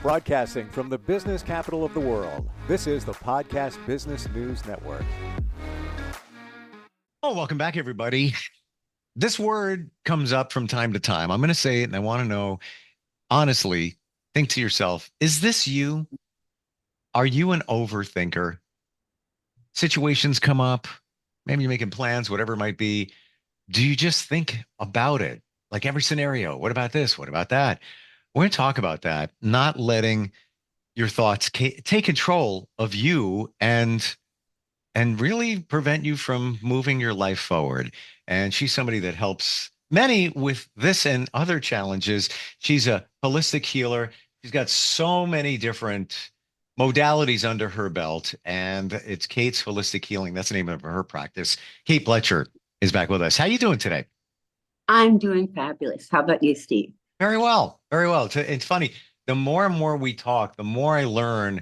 Broadcasting from the business capital of the world, this is the Podcast Business News Network. Oh, welcome back, everybody. This word comes up from time to time. I'm going to say it, and I want to know, honestly, think to yourself, is this you? Are you an overthinker? Situations come up, maybe you're making plans, whatever it might be. Do you just think about it? Like every scenario, what about this? What about that? We're going to talk about that, not letting your thoughts take control of you and really prevent you from moving your life forward. And she's somebody that helps many with this and other challenges. She's a holistic healer. She's got so many different modalities under her belt, and it's Kate's Holistic Healing. That's the name of her practice. Kate Blecher is back with us. How you doing today? I'm doing fabulous. How about you, Steve? Very well. Very well. It's funny. The more and more we talk, the more I learn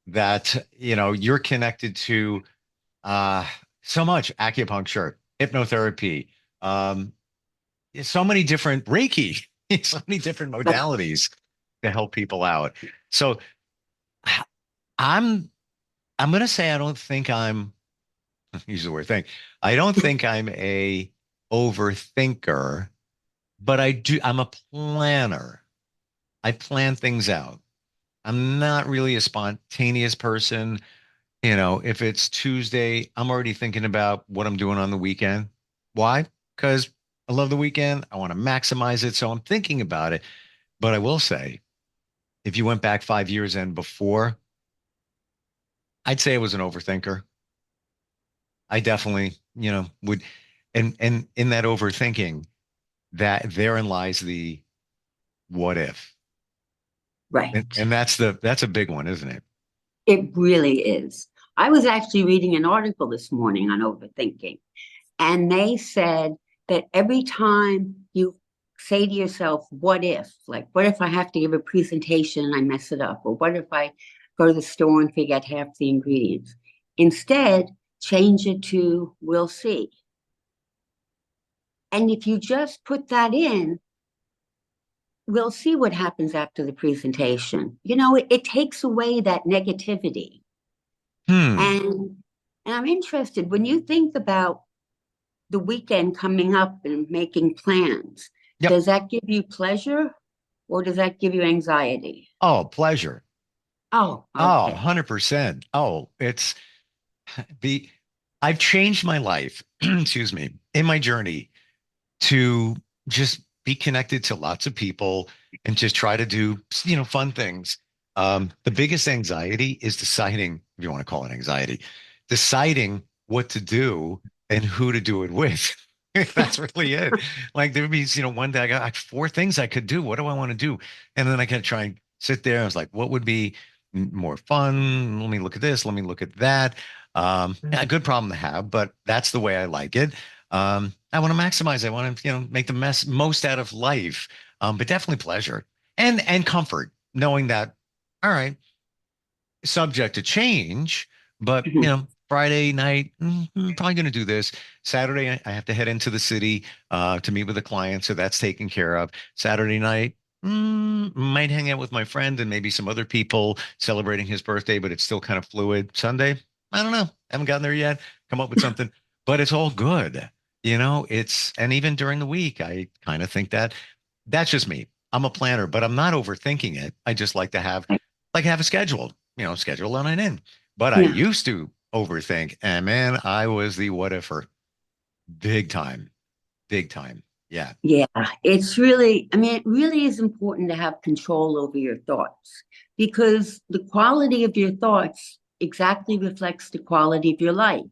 that, you're connected to uh, so much acupuncture, hypnotherapy, um, so many different Reiki, so many different modalities to help people out. So I'm I'm gonna say I don't think I'm use the word think. I don't think I'm a overthinker, but I'm a planner. I plan things out. I'm not really a spontaneous person. If it's Tuesday, I'm already thinking about what I'm doing on the weekend. Why? Because I love the weekend. I want to maximize it. So I'm thinking about it. But I will say, if you went back 5 years and before, I'd say I was an overthinker. I definitely, would, and in that overthinking, that therein lies the what if. Right. And that's a big one, isn't it? It really is. I was actually reading an article this morning on overthinking, and they said that every time you say to yourself, what if? Like, what if I have to give a presentation and I mess it up? Or what if I go to the store and forget half the ingredients? Instead, change it to we'll see. And if you just put that in, we'll see what happens after the presentation. It takes away that negativity. Hmm. And I'm interested when you think about the weekend coming up and making plans, Yep. does that give you pleasure or does that give you anxiety? Oh, pleasure. Oh, Oh, okay. 100%. Oh, the, I've changed my life, excuse me, in my journey to just be connected to lots of people and just try to do, fun things. The biggest anxiety is deciding, if you want to call it anxiety, deciding what to do and who to do it with. That's really it. Like there would be, one day I got like four things I could do. What do I want to do? And then I can try and sit there. I was like, what would be more fun? Let me look at this. Let me look at that. Yeah, a good problem to have, but that's the way I like it. I want to maximize. I want to, make the most out of life. But definitely pleasure and comfort, knowing that, all right, subject to change, but Mhm. Friday night, probably going to do this. Saturday, I have to head into the city to meet with a client, so that's taken care of. Saturday night, might hang out with my friend and maybe some other people celebrating his birthday, but it's still kind of fluid. Sunday, I don't know. Haven't gotten there yet. Come up with something, but it's all good. And even during the week, I kind of think that that's just me. I'm a planner, but I'm not overthinking it. I just like have a schedule, schedule on it in. But I Yeah. used to overthink, and man, I was the what ifer, big time, big time. Yeah. Yeah. It really is important to have control over your thoughts because the quality of your thoughts exactly reflects the quality of your life.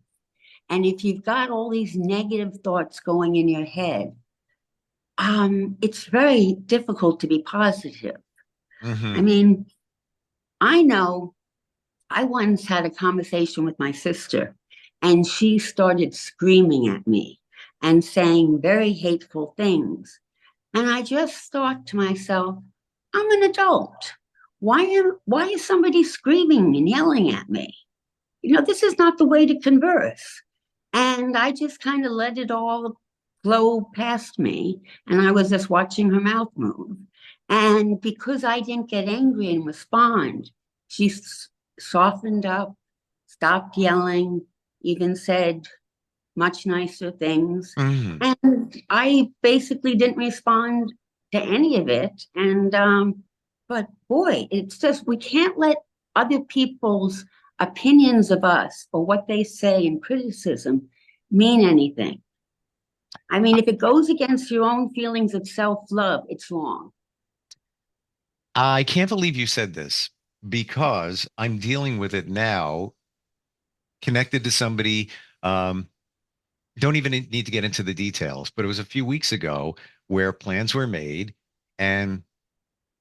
And if you've got all these negative thoughts going in your head, it's very difficult to be positive. I Hmm. mean, I know I once had a conversation with my sister, and she started screaming at me and saying very hateful things. And I just thought to myself, I'm an adult. Why is somebody screaming and yelling at me? This is not the way to converse. And I just kind of let it all flow past me. And I was just watching her mouth move. And because I didn't get angry and respond, she softened up, stopped yelling, even said much nicer things. Mhm. And I basically didn't respond to any of it. But boy, it's just, we can't let other people's opinions of us or what they say in criticism mean anything. I mean, if it goes against your own feelings of self-love, it's wrong. I can't believe you said this because I'm dealing with it now, connected to somebody. Um, don't even need to get into the details, but it was a few weeks ago where plans were made and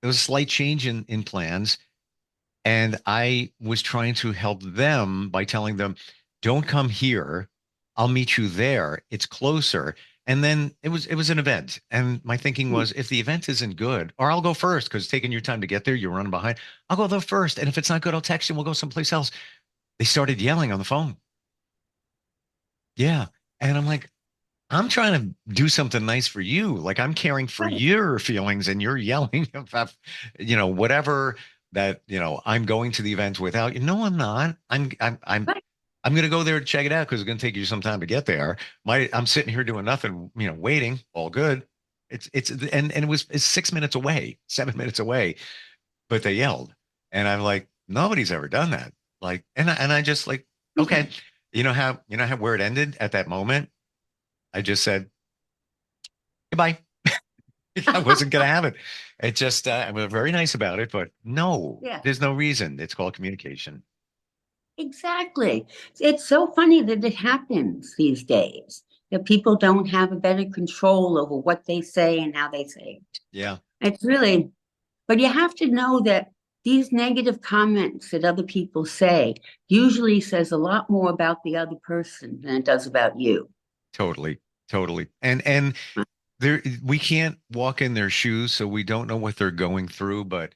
there was a slight change in plans. And I was trying to help them by telling them, don't come here. I'll meet you there. It's closer. And then it was an event. And my thinking was, if the event isn't good, or I'll go first because it's taking your time to get there, you're running behind. I'll go there first. And if it's not good, I'll text you and we'll go someplace else. They started yelling on the phone. Yeah. And I'm like, I'm trying to do something nice for you. Like I'm caring for Right, your feelings and you're yelling about, whatever that, I'm going to the event without you. No, I'm not. right. I'm going to go there to check it out because it's going to take you some time to get there. I'm sitting here doing nothing, waiting, all good. And it's 6 minutes away, 7 minutes away, but they yelled. And I'm like, nobody's ever done that. Like, and I just like, okay, you know how where it ended at that moment? I just said, goodbye. I wasn't going to have it. It just, I was very nice about it, but no, Yeah. there's no reason. It's called communication. Exactly. It's so funny that it happens these days, that people don't have a better control over what they say and how they say it. Yeah, It's really, but you have to know that these negative comments that other people say usually says a lot more about the other person than it does about you. totally, totally. And there, we can't walk in their shoes, so we don't know what they're going through, but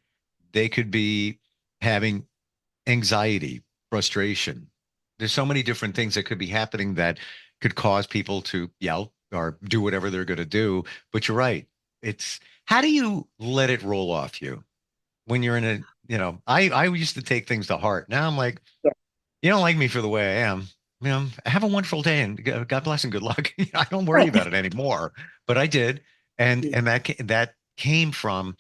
they could be having anxiety, frustration. There's so many different things that could be happening that could cause people to yell or do whatever they're going to do. But you're right. It's how do you let it roll off you when you're in a, I used to take things to heart. Now I'm like, Yeah. you don't like me for the way I am. Have a wonderful day and God bless and good luck. I don't worry Right. about it anymore, but I did. And that came from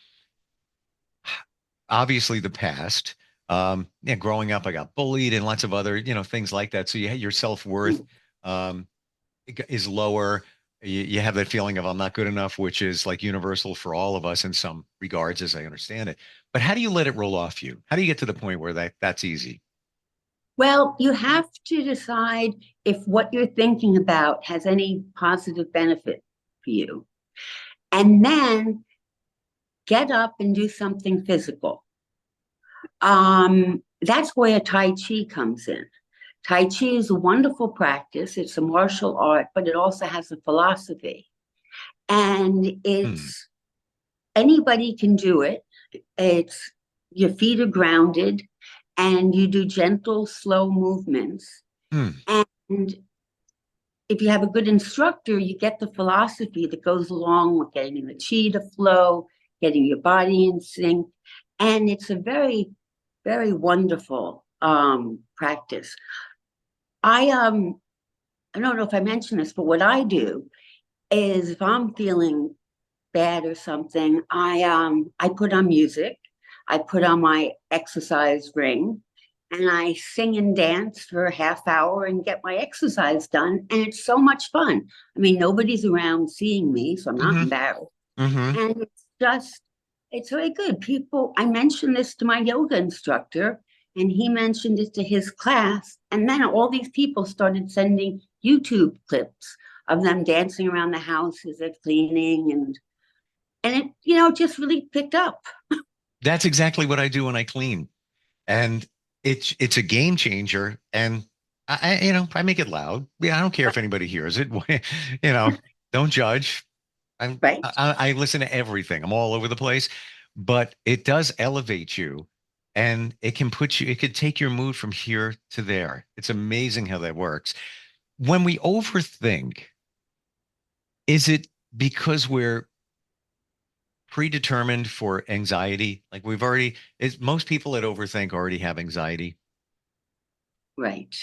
obviously the past. Yeah, growing up, I got bullied and lots of other, things like that. So your self-worth um, is lower. You have that feeling of I'm not good enough, which is like universal for all of us in some regards, as I understand it. But how do you let it roll off you? How do you get to the point where that's easy? Well, you have to decide if what you're thinking about has any positive benefit for you. And then get up and do something physical. That's where Tai Chi comes in. Tai Chi is a wonderful practice. It's a martial art, but it also has a philosophy. And Hmm. it's anybody can do it. It's your feet are grounded and you do gentle, slow movements. Hmm. And if you have a good instructor, you get the philosophy that goes along with getting the chi to flow, getting your body in sync. And it's a very, very wonderful practice. I I don't know if I mentioned this, but what I do is if I'm feeling bad or something, I put on music, I put on my exercise ring, and I sing and dance for a half hour and get my exercise done. And it's so much fun. I mean, nobody's around seeing me, so I'm not Mm-hmm. embarrassed. Mm-hmm. And it's very good. People, I mentioned this to my yoga instructor, and he mentioned it to his class. And then all these people started sending YouTube clips of them dancing around the house as they're cleaning and it just really picked up. That's exactly what I do when I clean. And it's a game changer. And I make it loud. Yeah, I don't care if anybody hears it. You know, don't judge. Right. I listen to everything. I'm all over the place, but it does elevate you, and it can put you. It could take your mood from here to there. It's amazing how that works. When we overthink, is it because we're predetermined for anxiety? Like we've already, most people that overthink already have anxiety. Right.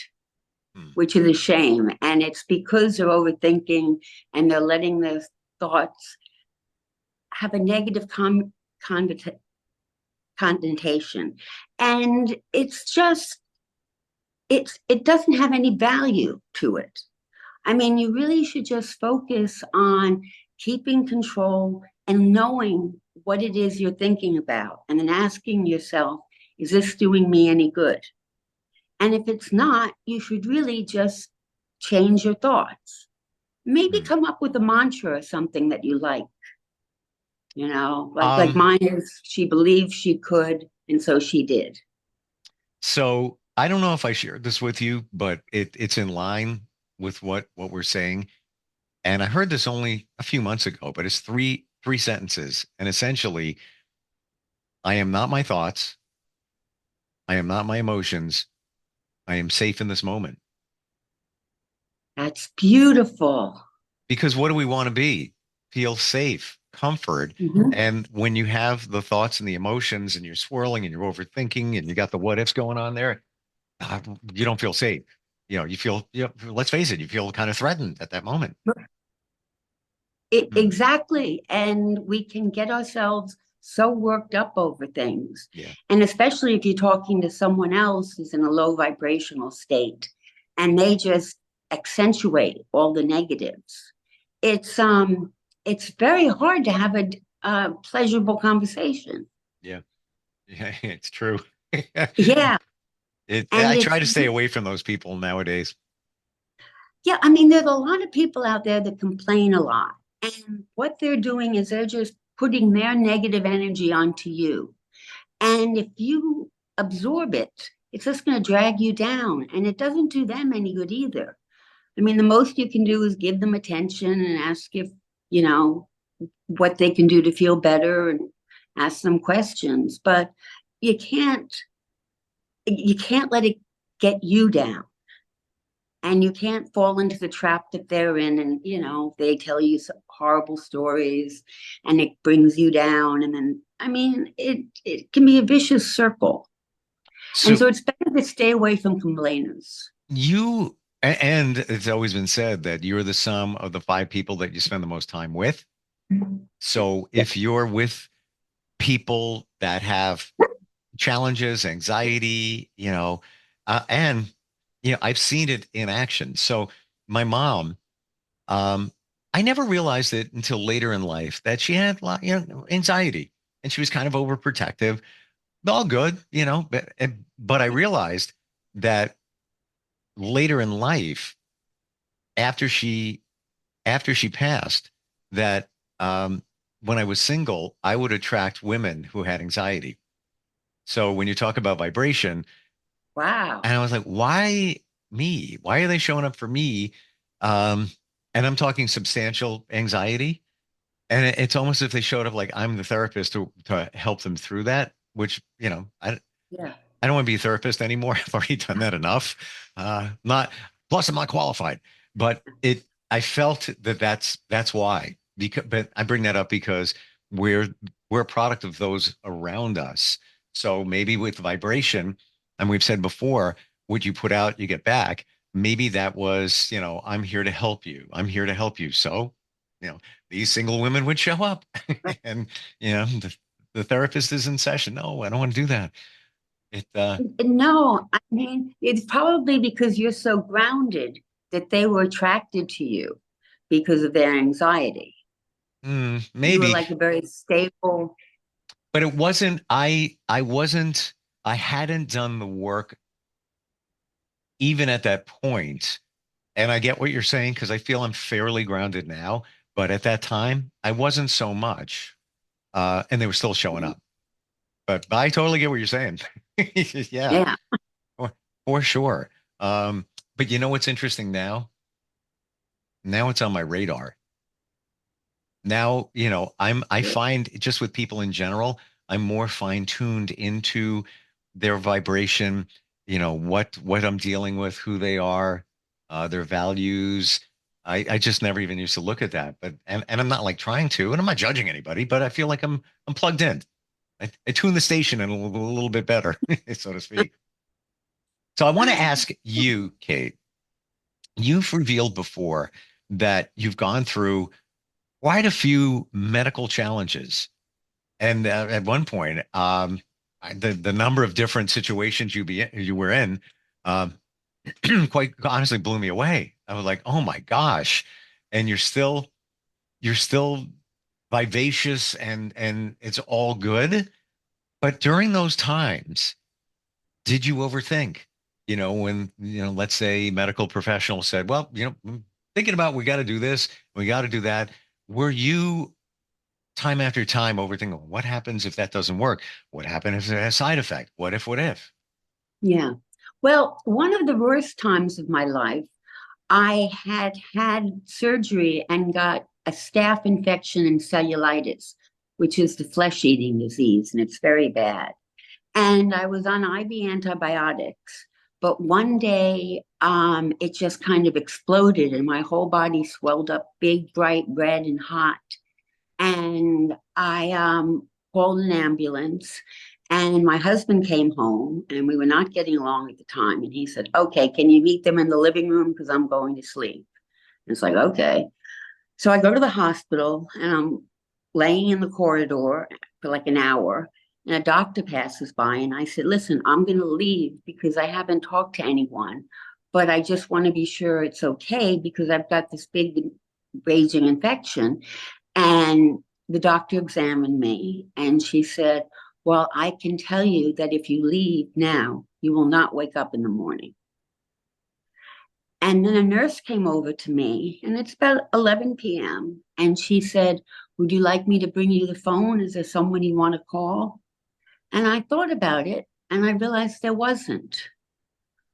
Hmm. Which is a shame. And it's because they're overthinking and they're letting their thoughts have a negative condita- connotation. And it's just, it doesn't have any value to it. I mean, you really should just focus on keeping control and knowing what it is you're thinking about, and then asking yourself, is this doing me any good? And if it's not, you should really just change your thoughts. Maybe Hmm. come up with a mantra or something that you like, like Um, mine is she believed she could, and so she did. so I don't know if I shared this with you, but it's in line with what we're saying. And I heard this only a few months ago, but it's three sentences. And essentially, I am not my thoughts. I am not my emotions. I am safe in this moment. That's beautiful. Because what do we want to be? Feel safe, comfort. Mhm. And when you have the thoughts and the emotions and you're swirling and you're overthinking and you got the what ifs going on there, you don't feel safe. You feel, let's face it, you feel kind of threatened at that moment. Hmm. Exactly. And we can get ourselves so worked up over things. Yeah. And especially if you're talking to someone else who's in a low vibrational state and they just accentuate all the negatives. It's very hard to have a pleasurable conversation. Yeah. Yeah. It's true. Yeah. And I try it's to stay away from those people nowadays. Yeah, I mean, there's a lot of people out there that complain a lot. And what they're doing is they're just putting their negative energy onto you. And if you absorb it, it's just going to drag you down. And it doesn't do them any good either. I mean, the most you can do is give them attention and ask if, you know, what they can do to feel better and ask them questions. But you can't you can't let it get you down, and you can't fall into the trap that they're in, and they tell you some horrible stories and it brings you down, and then I mean it can be a vicious circle, and So so it's better to stay away from complainers. and it's always been said that you're the sum of the five people that you spend the most time with. So if you're with people that have challenges, anxiety, and I've seen it in action. So my mom, um, I never realized it until later in life that she had, anxiety, and she was kind of overprotective. All good, but I realized that later in life, after she after she passed, that um, when I was single, I would attract women who had anxiety. So when you talk about vibration, Wow. and I was like, why me? Why are they showing up for me? Um, and I'm talking substantial anxiety. And it's almost as if they showed up like I'm the therapist to help them through that, which, Yeah. I don't want to be a therapist anymore. I've already done that enough. Not plus I'm not qualified, but I felt that that's why. Because, but I bring that up because we're we're a product of those around us. So maybe with vibration, and we've said before, what you put out, you get back. Maybe that was, I'm here to help you. I'm here to help you. So, these single women would show up, and the therapist is in session. No, I don't want to do that. It No, I mean, it's probably because you're so grounded that they were attracted to you because of their anxiety. You were maybe, like a very stable. but it wasn't. I wasn't. I hadn't done the work even at that point. And I get what you're saying because I feel I'm fairly grounded now. But at that time, I wasn't so much, and they were still showing up. But I totally get what you're saying. Yeah, Yeah. for, for sure. Um, but you know what's interesting now? Now it's on my radar. Now, I find just with people in general, I'm more fine-tuned into their vibration, what I'm dealing with, who they are, their values, I just never even used to look at that. But and I'm not like trying to, and I'm not judging anybody, but I feel like I'm plugged in. I tune the station in a little bit better, so to speak. So I want to ask you, Kate, you've revealed before that you've gone through quite a few medical challenges. And at one point, the number of different situations you were in, um, quite honestly blew me away. I was like, oh my gosh. And you're still vivacious and it's all good. But during those times, did you overthink? When, let's say medical professionals said, well, thinking about we got to do this, we got to do that. Were you time after time overthinking what happens if that doesn't work? What happens if it has a side effect? What if? Yeah. Well, one of the worst times of my life, I had surgery and got a staph infection and cellulitis, which is the flesh-eating disease, and it's very bad. And I was on IV antibiotics, but one day it just kind of exploded, and my whole body swelled up big, bright red and hot. And I called an ambulance, and my husband came home, and we were not getting along at the time. And he said, "Okay, can you meet them in the living room? Because I'm going to sleep." And it's like, okay. So I go to the hospital, and I'm laying in the corridor for like an hour. And a doctor passes by, and I said, "Listen, I'm going to leave because I haven't talked to anyone, but I just want to be sure it's okay because I've got this big raging infection." And the doctor examined me, and she said, "Well, I can tell you that if you leave now, you will not wake up in the morning." And then a nurse came over to me, and it's about 11 p.m. And she said, "Would you like me to bring you the phone? Is there someone you want to call?" And I thought about it, and I realized there wasn't.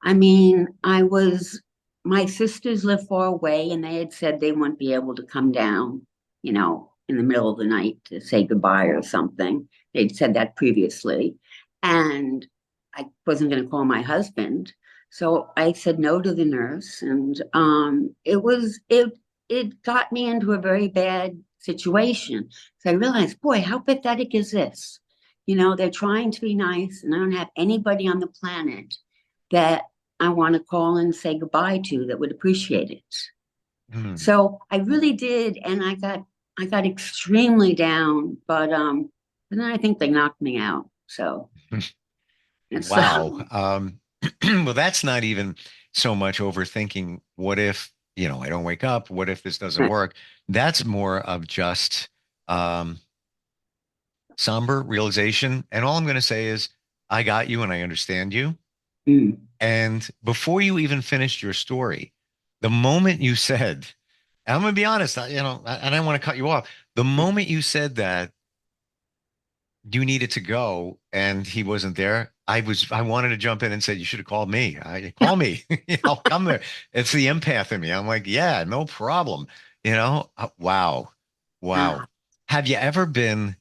I mean, my sisters live far away, and they had said they wouldn't be able to come down, in the middle of the night to say goodbye or something. They'd said that previously. And I wasn't going to call my husband. So I said no to the nurse. And it got me into a very bad situation. So I realized, boy, how pathetic is this? They're trying to be nice, and I don't have anybody on the planet that I want to call and say goodbye to that would appreciate it. Hmm. So I really did, and I got extremely down, but and then I think they knocked me out. So it's Wow. Well, that's not even so much overthinking. What if, I don't wake up? What if this doesn't work? That's more of just um, somber realization. And all I'm going to say is, I got you and I understand you. mm, And before you even finished your story, the moment you said, and I'm going to be honest, I don't want to cut you off. The moment you said that you needed to go and he wasn't there, I wanted to jump in and say, you should have called me. Call me. I'll come there. It's the empath in me. I'm like, yeah, no problem. Wow. Wow. ah, Have you ever been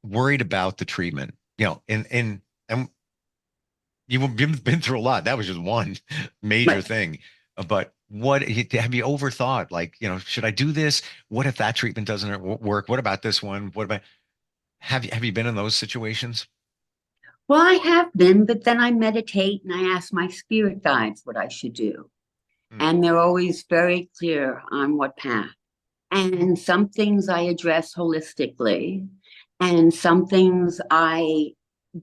worried about the treatment? And you've been through a lot. That was just one major but thing. But what have you overthought? Like, should I do this? What if that treatment doesn't work? What about this one? What about have you been in those situations? well, I have been, but then I meditate and I ask my spirit guides what I should do, Hmm. and they're always very clear on what path. And some things I address holistically, and some things I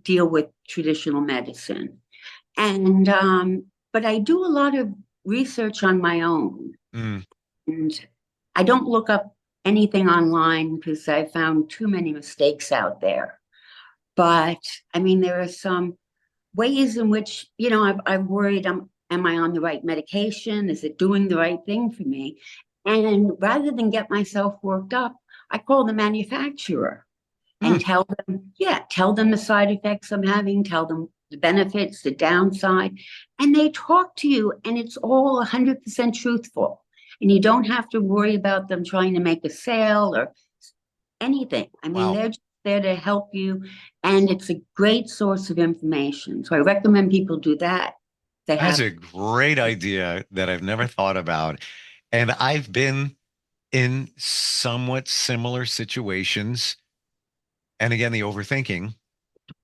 deal with traditional medicine. And but I do a lot of research on my own, Hmm. and I don't look up anything online because I found too many mistakes out there. But I mean, there are some ways in which, I've worried, am I on the right medication? Is it doing the right thing for me? And rather than get myself worked up, I call the manufacturer and Hmm. tell them the side effects I'm having, tell them the benefits, the downside, and they talk to you, and it's all 100% truthful. And you don't have to worry about them trying to make a sale or anything. I mean, Wow. they're just there to help you, and it's a great source of information. So I recommend people do that. They That's have, a great idea that I've never thought about. And I've been in somewhat similar situations. And again, the overthinking.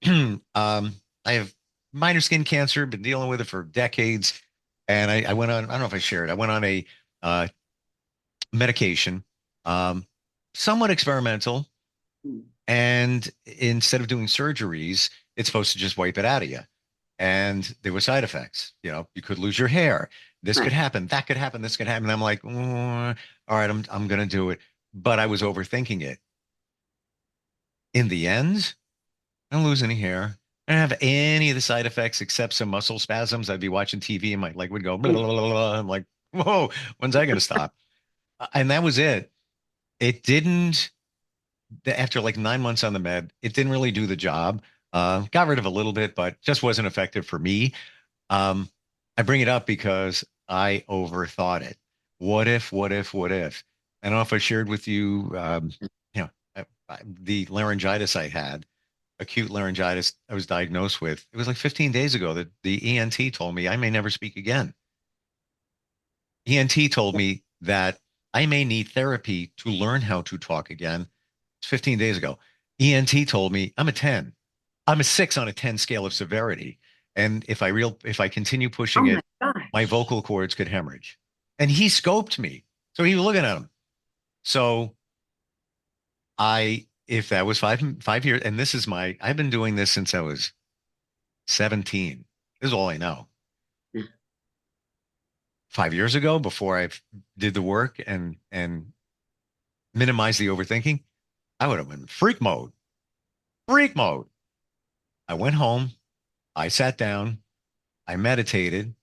I have minor skin cancer, been dealing with it for decades. And I went on, I don't know if I shared, I went on a uh, medication, um, somewhat experimental. And instead of doing surgeries, it's supposed to just wipe it out of you. And there were side effects. You could lose your hair. This could Right. happen. That could happen. This could happen. I'm like, all right, I'm going to do it. But I was overthinking it. In the end, I don't lose any hair. I don't have any of the side effects except some muscle spasms. I'd be watching TV and my leg would go, blah, blah, blah, blah. I'm like, whoa, when's that going to stop? And that was it. It didn't, after like 9 months on the med, it didn't really do the job. Got rid of a little bit, but just wasn't effective for me. Um, I bring it up because I overthought it. What if, what if, what if? I don't know if I shared with you, the laryngitis I had, acute laryngitis I was diagnosed with. It was like 15 days ago that the ENT told me I may never speak again. ENT told me that I may need therapy to learn how to talk again. It's 15 days ago. ENT told me I'm a 10. I'm a 6 on a 10 scale of severity. And if I continue Oh pushing my it, my gosh. vocal cords could hemorrhage. And he scoped me. So he was looking at him. So if that was 5 years, and I've been doing this since I was 17. This is all I know. 5 years ago, before I did the work and minimized the overthinking, I would have been freak mode. Freak mode. I went home. I sat down. I meditated.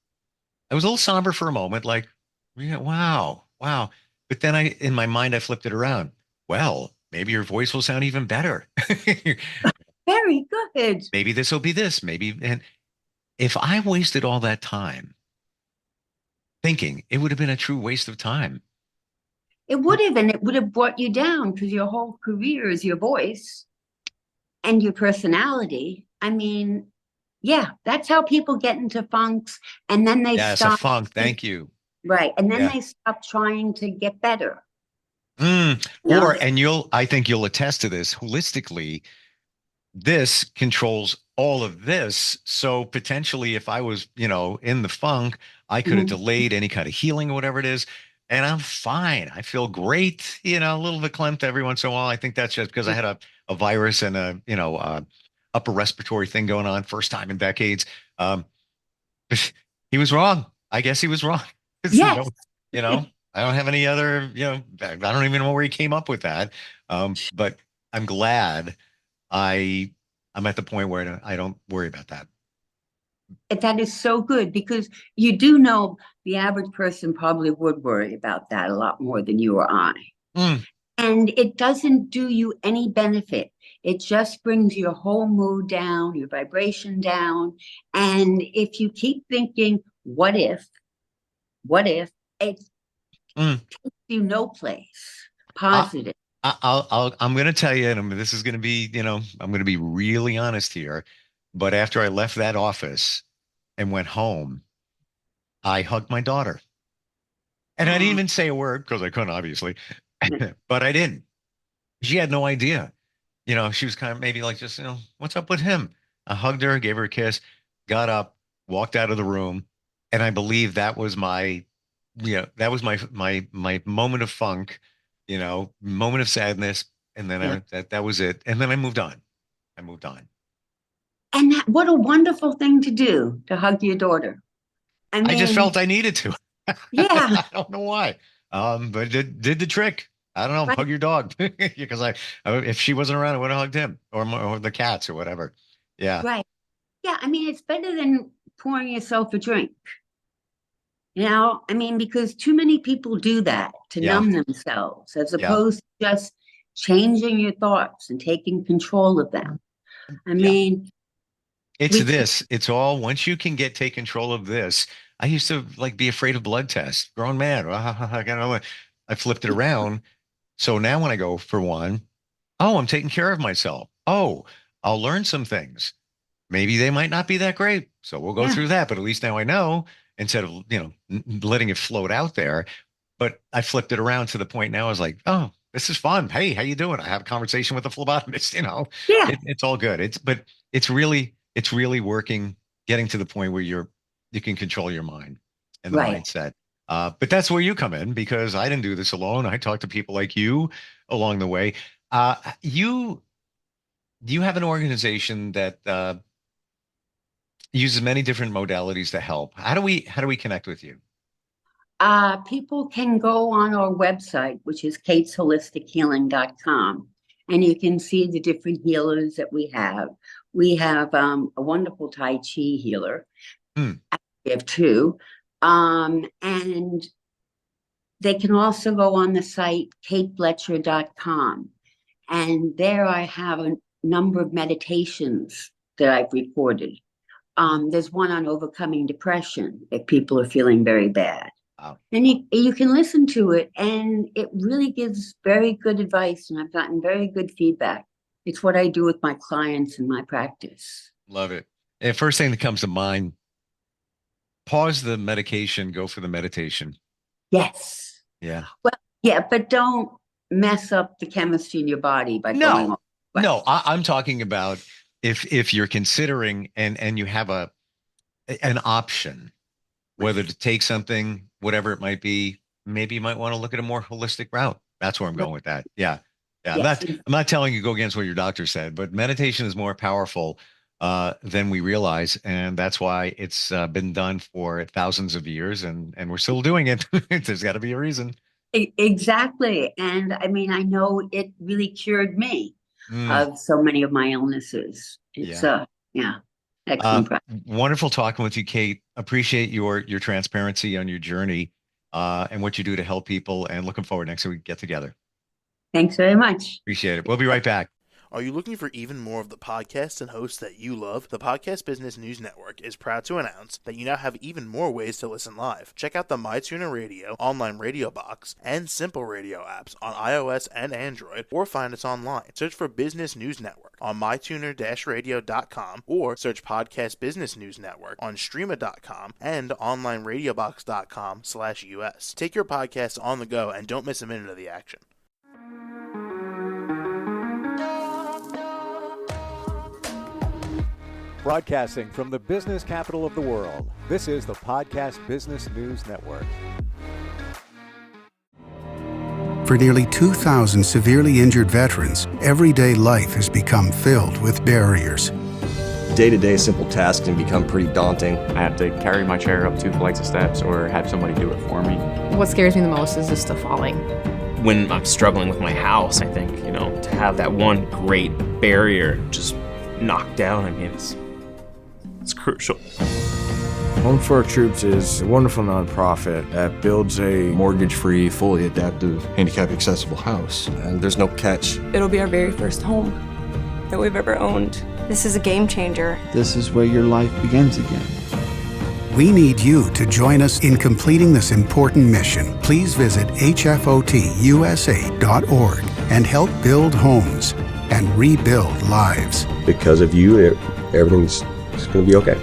I was a little somber for a moment, like, yeah, wow, wow. But then in my mind, I flipped it around. Well, maybe your voice will sound even better. Very good. Maybe this will be this. Maybe, and if I wasted all that time thinking, it would have been a true waste of time. It would have, and it would have brought you down because your whole career is your voice and your personality. I mean, yeah, that's how people get into funks and then they Yes, a stop. funk. Thank you. Right. And then Yeah. they stop trying to get better. You know? And I think you'll attest to this holistically. This controls all of this. So potentially, if I was, in the funk, I could have Mhm. delayed any kind of healing or whatever it is. And I'm fine. I feel great, a little verklempt every once in a while. I think that's just because I had a virus and upper respiratory thing going on, first time in decades. Um, he was wrong. I guess he was wrong. It's Yes. no, you know, I don't have any other, I don't even know where he came up with that. But I'm glad I I'm at the point where I don't worry about that. That is so good because you do know the average person probably would worry about that a lot more than you or I. Mm, And it doesn't do you any benefit. It just brings your whole mood down, your vibration down. And if you keep thinking, what if, it takes mm. you no place I, positive. I'm going to tell you, and this is going to be, I'm going to be really honest here. But after I left that office and went home, I hugged my daughter. And I didn't Oh, even say a word because I couldn't, obviously, but I didn't. She had no idea. She was kind of maybe like, just, what's up with him? I hugged her, gave her a kiss, got up, walked out of the room. And I believe that was that was my moment of funk, moment of sadness. And then yeah. that was it. And then I moved on. I moved on. And that, what a wonderful thing to do to hug your daughter. I I just mean, felt I needed to. yeah, I don't know why. But it did the trick. I don't know. right, Hug your dog because if she wasn't around, I would have hugged him or the cats or whatever. Yeah. right. Yeah, I mean, it's better than pouring yourself a drink. I mean, because too many people do that to Yeah. numb themselves as Yeah. opposed to just changing your thoughts and taking control of them. I Yeah. mean, It's we, this. It's all once you can take control of this. I used to like be afraid of blood tests. Grown man. I flipped it around. So now when I go for one, oh, I'm taking care of myself. Oh, I'll learn some things. Maybe they might not be that great. So we'll go yeah, through that. But at least now I know instead of, letting it float out there. but I flipped it around to the point now I was like, oh, this is fun. Hey, how you doing? I have a conversation with a phlebotomist, Yeah. it's all good. But it's really working, getting to the point where you can control your mind and the Right. mindset. But that's where you come in, because I didn't do this alone. I talked to people like you along the way. You have an organization that uses many different modalities to help. How do we connect with you? People can go on our website, which is katesholistichealing.com, and you can see the different healers that we have. We have a wonderful Tai Chi healer. Hmm. We have two. And they can also go on the site kateblecher.com. And there I have a number of meditations that I've recorded. There's one on overcoming depression if people are feeling very bad. Wow. And you can listen to it, and it really gives very good advice, and I've gotten very good feedback. It's what I do with my clients in my practice. Love it. And first thing that comes to mind, pause the medication, go for the meditation. Yes. Yeah. Well, yeah, but don't mess up the chemistry in your body by going on. No, I'm talking about if you're considering and you have an option, whether to take something, whatever it might be, maybe you might want to look at a more holistic route. That's where I'm going with that. Yeah. Yeah. Yes. I'm not telling you go against what your doctor said, but meditation is more powerful than we realize. And that's why it's been done for thousands of years, and we're still doing it. There's got to be a reason. Exactly. And I mean, I know it really cured me of so many of my illnesses. It's excellent. Wonderful talking with you, Kate. Appreciate your transparency on your journey and what you do to help people, and looking forward next time we get together. Thanks very much. Appreciate it. We'll be right back. Are you looking for even more of the podcasts and hosts that you love? The Podcast Business News Network is proud to announce that you now have even more ways to listen live. Check out the MyTuner Radio, online radio box, and Simple Radio apps on iOS and Android, or find us online. Search for Business News Network on mytuner-radio.com, or search Podcast Business News Network on streama.com and onlineradiobox.com/US. Take your podcast on the go and don't miss a minute of the action. Broadcasting from the business capital of the world, this is the Podcast Business News Network. For nearly 2,000 severely injured veterans, everyday life has become filled with barriers. Day-to-day simple tasks can become pretty daunting. I have to carry my chair up 2 flights of steps or have somebody do it for me. What scares me the most is just the falling. When I'm struggling with my house, I think, to have that one great barrier just knocked down, I mean, it's crucial. Home for Our Troops is a wonderful nonprofit that builds a mortgage-free, fully adaptive, handicap-accessible house. And there's no catch. It'll be our very first home that we've ever owned. This is a game changer. This is where your life begins again. We need you to join us in completing this important mission. Please visit hfotusa.org and help build homes and rebuild lives. Because of you, everything's going to be okay.